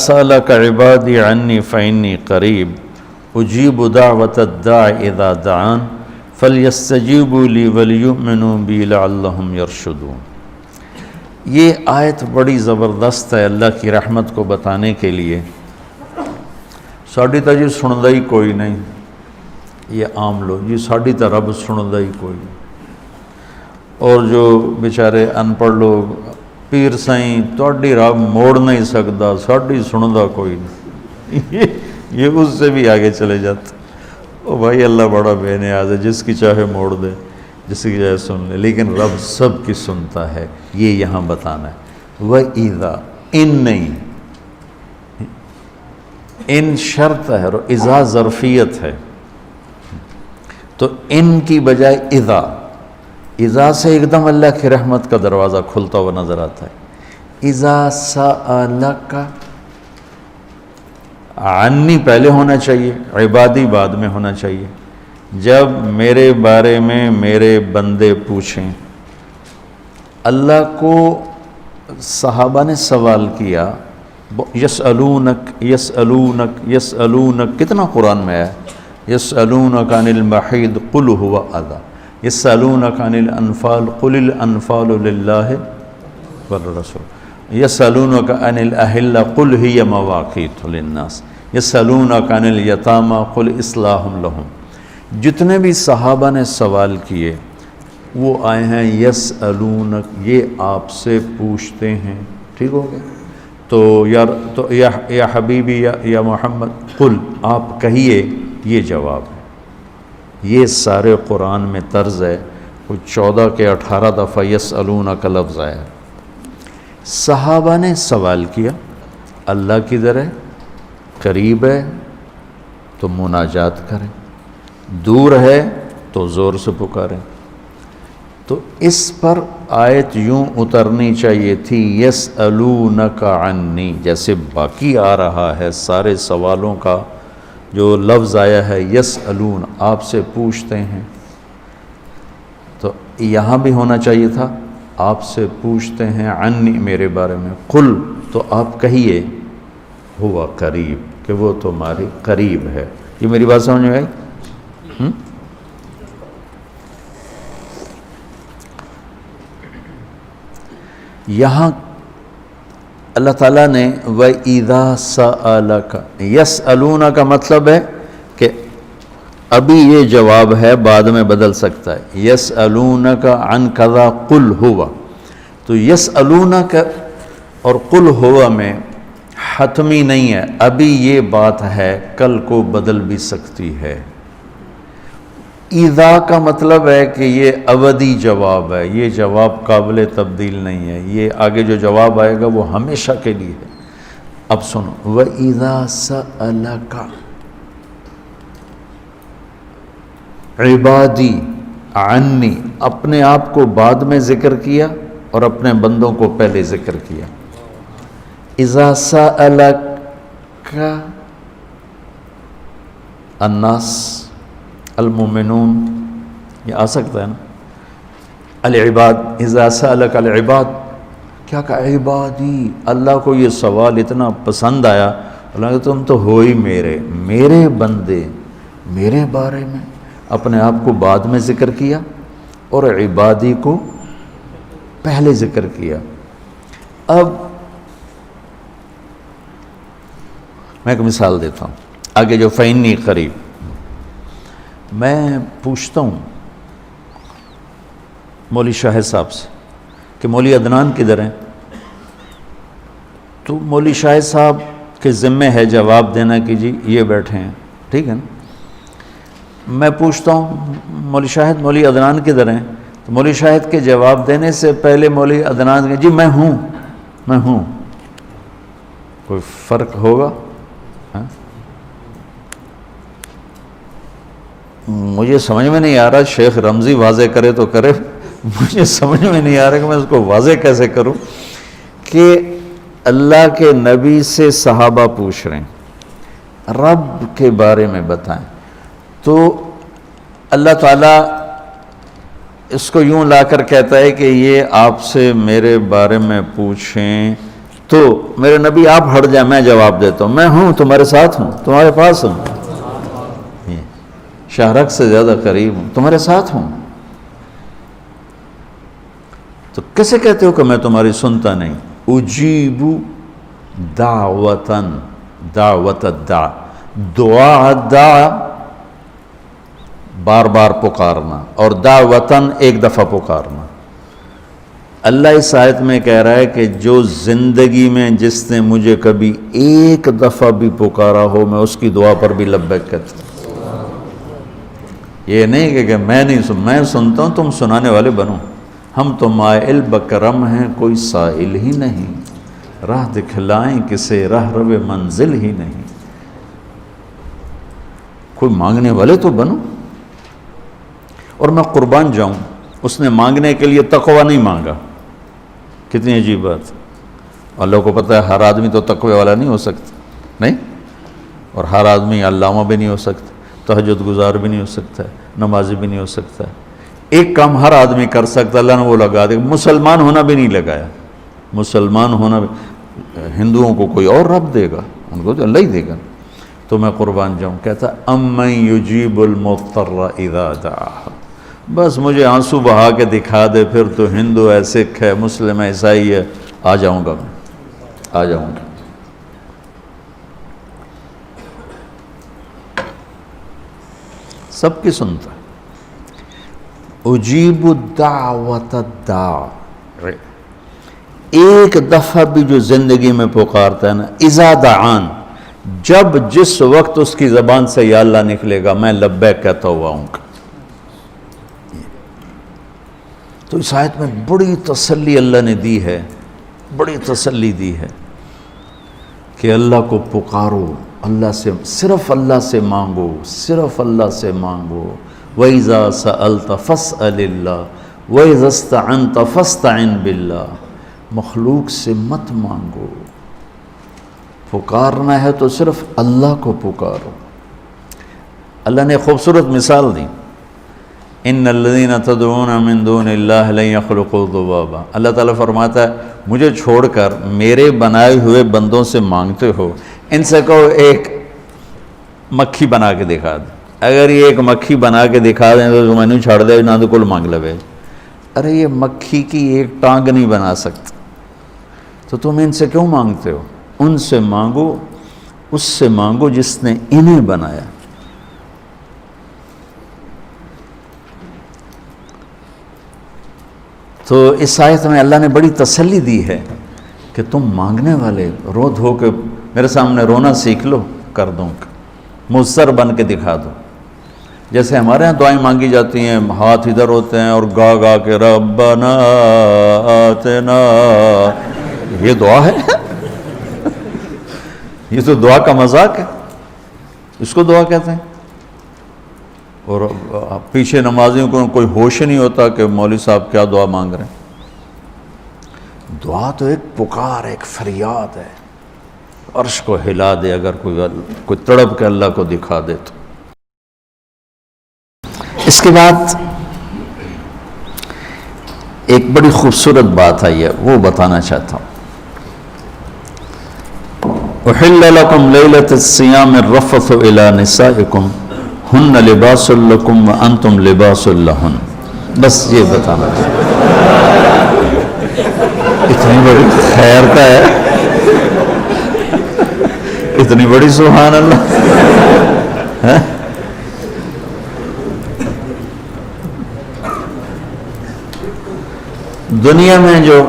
سألك عبادي عني فإني قريب أجيب دعوة الداع إذا دعان فليستجيبوا لي وليؤمنوا بي لعلهم يرشدون۔ یہ آیت بڑی زبردست ہے اللہ کی رحمت کو بتانے کے لیے۔ ساڑی تا جی سندا ہی کوئی نہیں، یہ عام لوگ جی ساڑی تا رب سندا ہی کوئی نہیں، اور جو بیچارے ان پڑھ لوگ پیر سائیں تہاڈی رب موڑ نہیں سکتا، ساڑی سندا کوئی نہیں، یہ اس سے بھی آگے چلے جاتے۔ او بھائی اللہ بڑا بے نیاز ہے، جس کی چاہے موڑ دے، جس کی چاہے سن لے، لیکن رب سب کی سنتا ہے، یہ یہاں بتانا ہے۔ وَإِذَا ان نہیں، ان شرط ہے اور اذا ظرفیت ہے، تو ان کی بجائے اذا سے ایک دم اللہ کی رحمت کا دروازہ کھلتا ہوا نظر آتا ہے۔ اذا سألک عنی پہلے ہونا چاہیے، عبادی بعد میں ہونا چاہیے۔ جب میرے بارے میں میرے بندے پوچھیں، اللہ کو صحابہ نے سوال کیا، یسألونک یسألونک یسألونک، کتنا قرآن میں ہے، یسألونک عن المحیض قل هو اذی، یسألونک عن الانفال قل الانفال للہ والرسول، یسألونک عن الاہلہ قل ہی مواقیت للناس، یسألونک عن الیتامى قل اصلاح لہم۔ جتنے بھی صحابہ نے سوال کیے وہ آئے ہیں یسألونک، یہ آپ سے پوچھتے ہیں، ٹھیک ہو گیا؟ تو یا حبیبی یا محمد قل، آپ کہیے، یہ جواب ہے۔ یہ سارے قرآن میں طرز ہے، کوئی 14 کے 18 دفعہ یسألونک کا لفظ آیا ہے۔ صحابہ نے سوال کیا، اللہ کدھر ہے، قریب ہے تو مناجات کریں، دور ہے تو زور سے پکاریں۔ تو اس پر آیت یوں اترنی چاہیے تھی یسألونک عنی، جیسے باقی آ رہا ہے سارے سوالوں کا جو لفظ آیا ہے یسألون، آپ سے پوچھتے ہیں، تو یہاں بھی ہونا چاہیے تھا آپ سے پوچھتے ہیں عنی، میرے بارے میں، قل، تو آپ کہیے ہوا قریب، کہ وہ تمہارے قریب ہے۔ یہ میری بات سمجھ میں آئی؟ یہاں اللہ تعالیٰ نے وَإِذَا سَأَلَكَ، یسألون کا مطلب ہے کہ ابھی یہ جواب ہے، بعد میں بدل سکتا ہے۔ یسألونک عن کذا قل ہوا، تو یسألونک اور قل ہوا میں حتمی نہیں ہے، ابھی یہ بات ہے، کل کو بدل بھی سکتی ہے۔ اذا کا مطلب ہے کہ یہ ابدی جواب ہے، یہ جواب قابل تبدیل نہیں ہے، یہ آگے جو جواب آئے گا وہ ہمیشہ کے لیے ہے۔ اب سنو، وَإِذَا سَأَلَكَ عبادی عنی، اپنے آپ کو بعد میں ذکر کیا اور اپنے بندوں کو پہلے ذکر کیا۔ اذا سألک الناس المؤمنون، یہ آ سکتا ہے نا، العباد، اذا سألک العباد، کیا کہا عبادی، اللہ کو یہ سوال اتنا پسند آیا، اللہ کہ تم تو ہو ہی میرے بندے، میرے بارے میں اپنے آپ کو بعد میں ذکر کیا اور عبادی کو پہلے ذکر کیا۔ اب میں ایک مثال دیتا ہوں، آگے جو فإنی قریب، میں پوچھتا ہوں مولوی شاہد صاحب سے کہ مولوی عدنان کدھر ہیں، تو مولوی شاہد صاحب کے ذمے ہے جواب دینا کہ جی یہ بیٹھے ہیں، ٹھیک ہے نا۔ میں پوچھتا ہوں مولوی شاہد مولوی عدنان کدھر ہیں، تو مولوی شاہد کے جواب دینے سے پہلے مولوی عدنان کہ جی میں ہوں، کوئی فرق ہوگا؟ مجھے سمجھ میں نہیں آ رہا، شیخ رمزی واضح کرے تو کرے، مجھے سمجھ میں نہیں آ رہا کہ میں اس کو واضح کیسے کروں کہ اللہ کے نبی سے صحابہ پوچھ رہے ہیں رب کے بارے میں بتائیں، تو اللہ تعالیٰ اس کو یوں لا کر کہتا ہے کہ یہ آپ سے میرے بارے میں پوچھیں تو میرے نبی آپ ہٹ جائیں، میں جواب دیتا ہوں، میں ہوں، تمہارے ساتھ ہوں، تمہارے پاس ہوں، شہرک سے زیادہ قریب ہوں، تمہارے ساتھ ہوں۔ تو کیسے کہتے ہو کہ میں تمہاری سنتا نہیں؟ اجیب دعوتاً، دعوت الدع، دعا دعا بار بار پکارنا، اور دعوتاً ایک دفعہ پکارنا۔ اللہ اس آیت میں کہہ رہا ہے کہ جو زندگی میں جس نے مجھے کبھی ایک دفعہ بھی پکارا ہو، میں اس کی دعا پر بھی لبیک کہتا ہوں۔ یہ نہیں کہ میں نہیں میں سنتا ہوں، تم سنانے والے بنو۔ ہم تو مائل بکرم ہیں، کوئی سائل ہی نہیں، راہ دکھلائیں کسے راہ رو منزل ہی نہیں۔ کوئی مانگنے والے تو بنو۔ اور میں قربان جاؤں، اس نے مانگنے کے لیے تقوی نہیں مانگا۔ کتنی عجیب بات۔ اللہ کو پتہ ہے ہر آدمی تو تقوی والا نہیں ہو سکتا، نہیں، اور ہر آدمی علامہ بھی نہیں ہو سکتا، تہجد گزار بھی نہیں ہو سکتا ہے، نمازی بھی نہیں ہو سکتا ہے۔ ایک کام ہر آدمی کر سکتا، اللہ نے وہ لگا دیا، مسلمان ہونا بھی نہیں لگایا۔ مسلمان ہونا بھی، ہندوؤں کو کوئی اور رب دے گا، ان کو تو اللہ ہی دے گا۔ تو میں قربان جاؤں، کہتا امن یجیب المضطر اذا دعاہ، بس مجھے آنسو بہا کے دکھا دے، پھر تو ہندو ہے، سکھ ہے، مسلم ہے، عیسائی ہے، آ جاؤں گا، میں آ جاؤں گا۔ سب کی سنتا ہے۔ اجیب دعوت الداع، ایک دفعہ بھی جو زندگی میں پکارتا ہے نا، اذا دعان، جب جس وقت اس کی زبان سے یا اللہ نکلے گا، میں لبیک کہتا ہوا ہوں۔ تو اس آیت میں بڑی تسلی اللہ نے دی ہے، بڑی تسلی دی ہے کہ اللہ کو پکارو، اللہ سے، صرف اللہ سے مانگو، صرف اللہ سے مانگو۔ وَإِذَا سَأَلْتَ فَاسْأَلِ اللَّهِ وَإِذَا اسْتَعَنْتَ فَاسْتَعِنْ بِاللَّهِ، مخلوق سے مت مانگو، پکارنا ہے تو صرف اللہ کو پکارو۔ اللہ نے خوبصورت مثال دی، ان الذین تدعون من دون اللہ لن یخلقوا ذبابا، اللہ تعالیٰ فرماتا ہے مجھے چھوڑ کر میرے بنائے ہوئے بندوں سے مانگتے ہو، ان سے کہو ایک مکھی بنا کے دکھا دیں، اگر یہ ایک مکھی بنا کے دکھا دیں تو میں نے چھاڑ دے نہ تو کل مانگ لے۔ ارے یہ مکھی کی ایک ٹانگ نہیں بنا سکتا، تو تم ان سے کیوں مانگتے ہو؟ ان سے مانگو، اس سے مانگو جس نے انہیں بنایا۔ تو اس آیت میں اللہ نے بڑی تسلی دی ہے کہ تم مانگنے والے رو دھو کے میرے سامنے رونا سیکھ لو، کر دوں گا، مضطر بن کے دکھا دو۔ جیسے ہمارے ہاں دعائیں مانگی جاتی ہیں، ہاتھ ادھر ہوتے ہیں اور گا گا کے ربنا آتنا، یہ دعا ہے؟ یہ تو دعا کا مذاق ہے، اس کو دعا کہتے ہیں۔ اور پیچھے نمازیوں کو کوئی ہوش نہیں ہوتا کہ مولوی صاحب کیا دعا مانگ رہے ہیں۔ دعا تو ایک پکار، ایک فریاد ہے، عرش کو ہلا دے اگر کوئی تڑپ کے اللہ کو دکھا دے تو۔ اس کے بعد ایک بڑی خوبصورت بات آئی ہے، وہ بتانا چاہتا ہوں۔ احل لکم لیلۃ الصیام الرفث الی نسائکم ہن لباس لکم وانتم لباس لہن، بس یہ بتانا اتنی بڑی خیر کا ہے، اتنی بڑی سبحان اللہ۔ دنیا میں جو